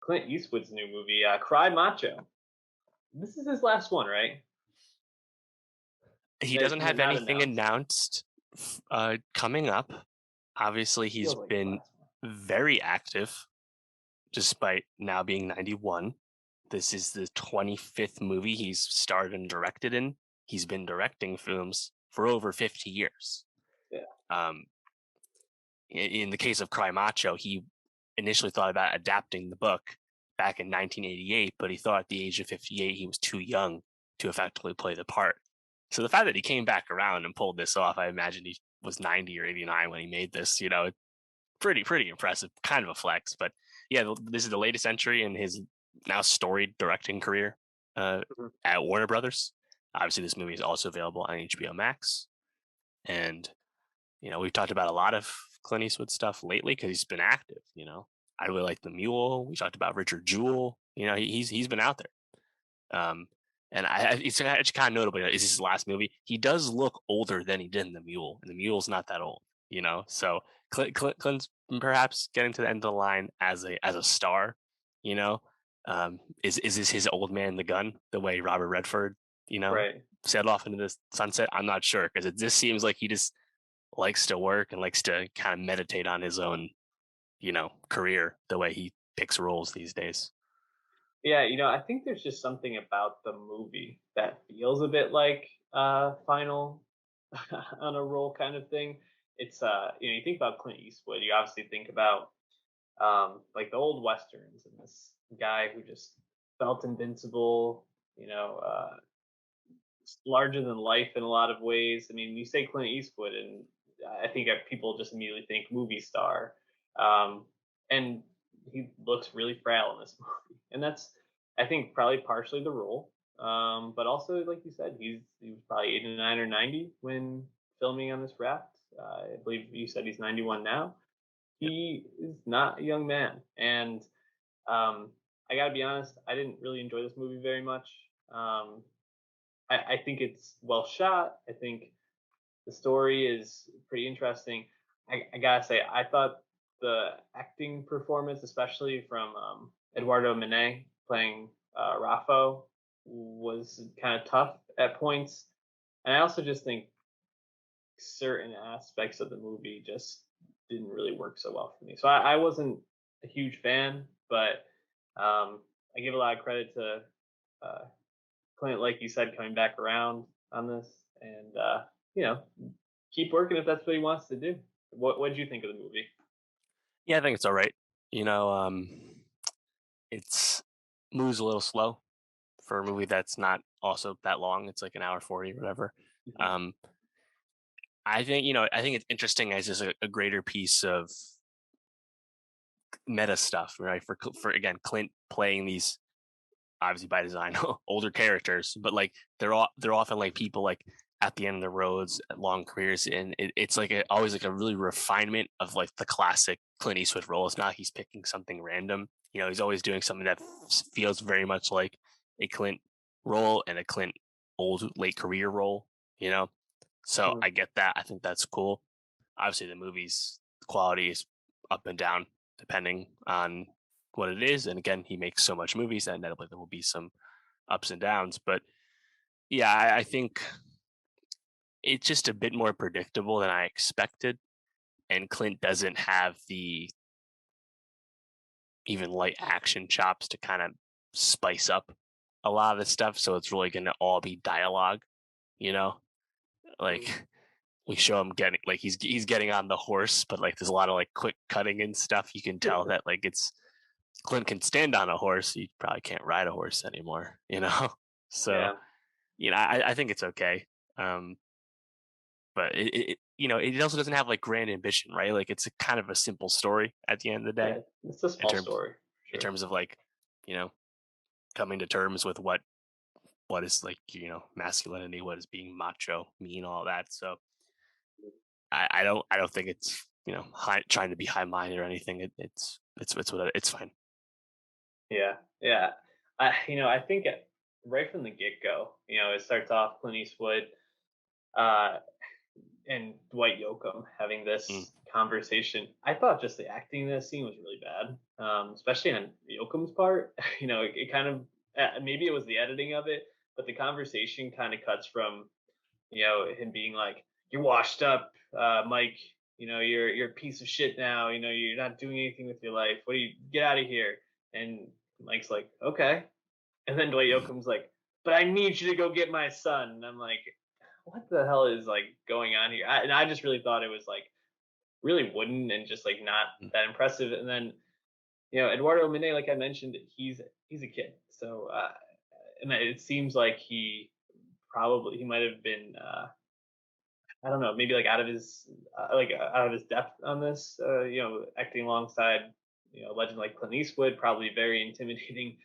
Clint Eastwood's new movie, Cry Macho. This is his last one, right? He doesn't have Not anything announced. announced coming up. Obviously, he's Feels like his been last one. very active despite now being 91. This is the 25th movie he's starred and directed in. He's been directing films for over 50 years. Yeah. Um, in the case of Cry Macho, he initially thought about adapting the book back in 1988, but he thought at the age of 58 he was too young to effectively play the part. So the fact that he came back around and pulled this off, I imagine he was 90 or 89 when he made this. Pretty impressive, kind of a flex. But yeah, this is the latest entry in his now storied directing career Mhm. at Warner Brothers. Obviously, this movie is also available on HBO Max, and we've talked about a lot of Clint Eastwood stuff lately because he's been active. I really like The Mule. We talked about Richard Jewell. He's been out there. And it's actually kind of notable. Is his last movie? He does look older than he did in The Mule, and The Mule's not that old. So Clint's perhaps getting to the end of the line as a star. You know, is this his old man the gun the way Robert Redford Right. sailed off into the sunset? I'm not sure because it just seems like he just likes to work and likes to kind of meditate on his own, career the way he picks roles these days. Yeah, I think there's just something about the movie that feels a bit like final on a roll kind of thing. It's you think about Clint Eastwood, you obviously think about like the old westerns and this guy who just felt invincible, larger than life in a lot of ways. I mean, you say Clint Eastwood, and I think that people just immediately think movie star, and he looks really frail in this movie, and that's I think probably partially the role, but also like you said, he was probably 89 or 90 when filming on this raft. I believe you said he's 91 now. Yep. He is not a young man, and I gotta be honest, I didn't really enjoy this movie very much. Um, I think it's well shot. I think the story is pretty interesting. I gotta say, I thought the acting performance, especially from Eduardo Manet playing Raffo, was kind of tough at points. And I also just think certain aspects of the movie just didn't really work so well for me. So I wasn't a huge fan, but I give a lot of credit to uh, Clint, like you said, coming back around on this, and you know, keep working if that's what he wants to do. What did you think of the movie? Yeah, I think it's all right. You know, it's moves a little slow for a movie that's not also that long. It's like an hour 40 or whatever. Mhm. Um, I think it's interesting as just a greater piece of meta stuff, right? For again, Clint playing these obviously by design older characters, but like they're often like people like at the end of the roads, long careers, and it's like always like a really refinement of like the classic Clint Eastwood role. It's not like he's picking something random. He's always doing something that feels very much like a Clint role and a Clint old late career role. You know, so Mhm. I get that. I think that's cool. Obviously, the movie's quality is up and down depending on what it is. And again, he makes so much movies that inevitably there will be some ups and downs. But yeah, I think it's just a bit more predictable than I expected. And Clint doesn't have the even light action chops to kind of spice up a lot of the stuff. So it's really going to all be dialogue, you know? Mhm. Like we show him getting like he's getting on the horse, but like there's a lot of like quick cutting and stuff. You can tell that like it's Clint can stand on a horse. You probably can't ride a horse anymore. So Yeah. I think it's okay. Um, but it also doesn't have like grand ambition, right? Like it's a kind of a simple story at the end of the day Yeah. It's a in small terms story, for in sure. terms of like you know coming to terms with what is like masculinity, what is being macho mean, all that. So I don't think it's trying to be high minded or anything. It's fine. Yeah. Yeah. I think right from the get go, it starts off Clint Eastwood. Uh, and Dwight Yoakam having Mm, this conversation. I thought just the acting in that scene was really bad, especially on Yoakam's part. It kind of maybe it was the editing of it, but the conversation kind of cuts from him being like, "You're washed up, Mike. You're a piece of shit now. You're not doing anything with your life. What do you get out of here?" And Mike's like, "Okay." And then Dwight Yoakam's like, "But I need you to go get my son." And I'm like, "What the hell is like going on here?" And I just really thought it was like really wooden and just like not mm. that impressive. And then Eduardo Mine, like I mentioned, he's a kid, so and it seems like he might have been I don't know, maybe like out of his depth on this. Acting alongside a legend like Clint Eastwood, probably very intimidating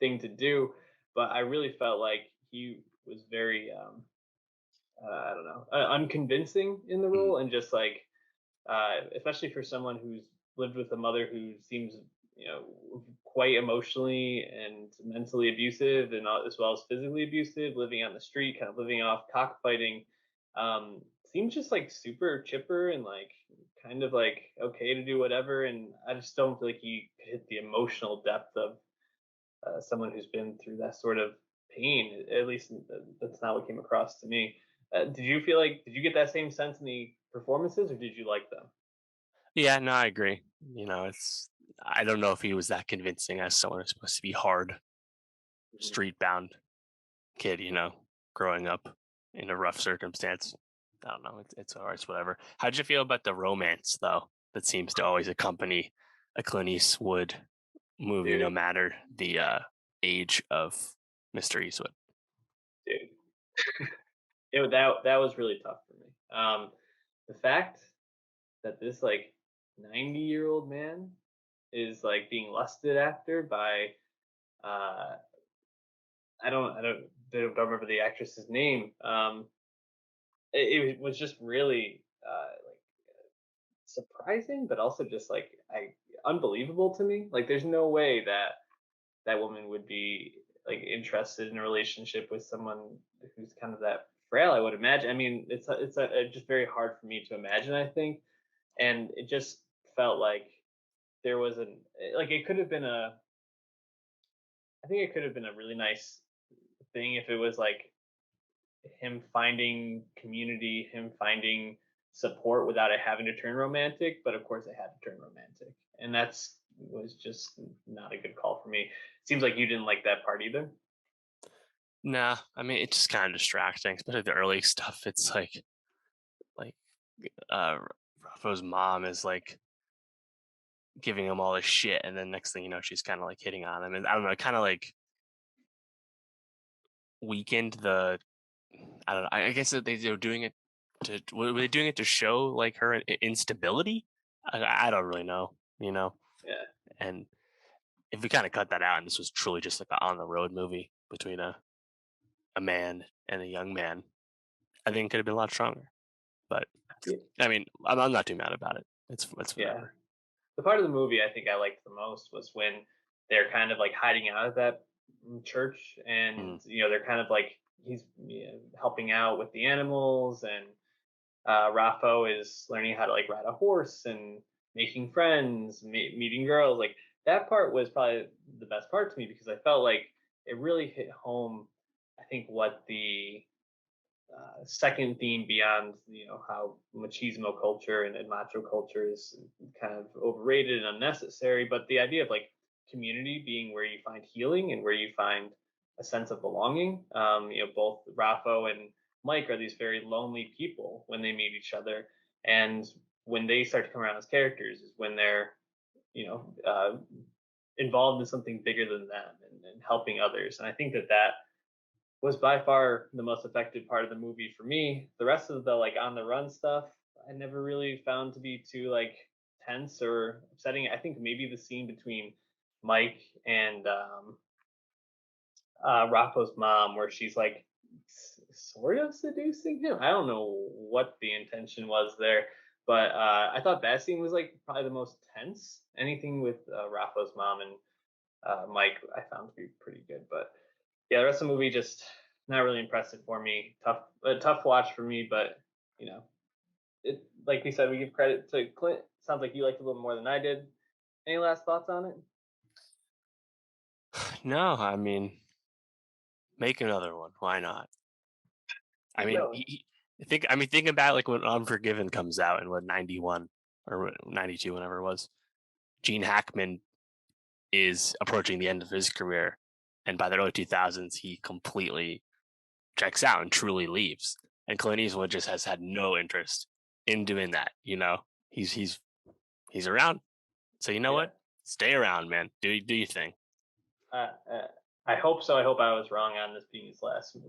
thing to do. But I really felt like he was very I don't know, unconvincing in the Mm. role, and just like especially for someone who's lived with a mother who seems quite emotionally and mentally abusive, and as well as physically abusive, living on the street, kind of living off cockfighting. Seems just like super chipper and like kind of like okay to do whatever, and I just don't feel like he could hit the emotional depth of someone who's been through that sort of pain. At least that's not what came across to me. Did you get that same sense in the performances, or did you like them? Yeah, no, I agree. I don't know if he was that convincing as someone who's supposed to be hard, Mhm. street bound kid, growing up in a rough circumstance. I don't know. It's all right. It's whatever. How did you feel about the romance though? That seems to always accompany a Clint Eastwood movie, no Dude, matter the age of Mr. Eastwood. dude, that was really tough for me. The fact that this like 90-year-old man is like being lusted after by uh I don't remember the actress's name. It was just really like surprising, but also just like I unbelievable to me. Like, there's no way that that woman would be like interested in a relationship with someone who's kind of that frail. I would imagine. I mean, it's just very hard for me to imagine. I think, and it just felt like there was an like it could have been a. I think it could have been a really nice thing if it was like him finding community, him finding support without it having to turn romantic. But of course, it had to turn romantic, and that's was just not a good call for me. Seems like you didn't like that part either. Nah, I mean it's just kind of distracting, especially the early stuff. It's like Rafa's mom is like giving him all this shit, and then next thing you know, she's kind of like hitting on him, and I don't know, it kind of like weakened the. I don't know. I guess that they were doing it to. Were they doing it to show like her instability? I don't really know. Yeah, And if we kind of cut that out, and this was truly just like a on the road movie between a man and a young man, I think it could have been a lot stronger. But yeah, I mean, I'm not too mad about it. It's yeah. whatever. The part of the movie I think I liked the most was when they're kind of like hiding out of that church, Mm. and they're kind of like he's helping out with the animals, and Raffo is learning how to like ride a horse and making friends, meeting girls. Like, that part was probably the best part to me because I felt like it really hit home. I think what the second theme beyond how machismo culture and macho culture is kind of overrated and unnecessary, but the idea of like community being where you find healing and where you find a sense of belonging. Both Raffo and Mike are these very lonely people when they meet each other, and when they start to come around as characters is when they're you know uh, involved in something bigger than them, and helping others. And I think that was by far the most effective part of the movie for me. The rest of the like on the run stuff, I never really found to be too like tense or upsetting. I think maybe the scene between Mike and Rocco's mom, where she's like sort of seducing him. I don't know what the intention was there, but I thought that scene was like probably the most tense. Anything with Rocco's mom and Mike, I found to be pretty good, but yeah, the rest of the movie just not really impressive for me. Tough watch for me, but you know, like we said, we give credit to Clint. Sounds like you liked it a little more than I did. Any last thoughts on it? No, I mean, make another one. Why not? I Keep mean, going. think about like when Unforgiven comes out in what 91 or 92, whenever it was. Gene Hackman is approaching the end of his career, and by the early 2000s, he completely checks out and truly leaves. And Clint Eastwood just has had no interest in doing that. He's around. So you know Yeah. what? Stay around, man. Do your thing. I hope so. I hope I was wrong on this being his last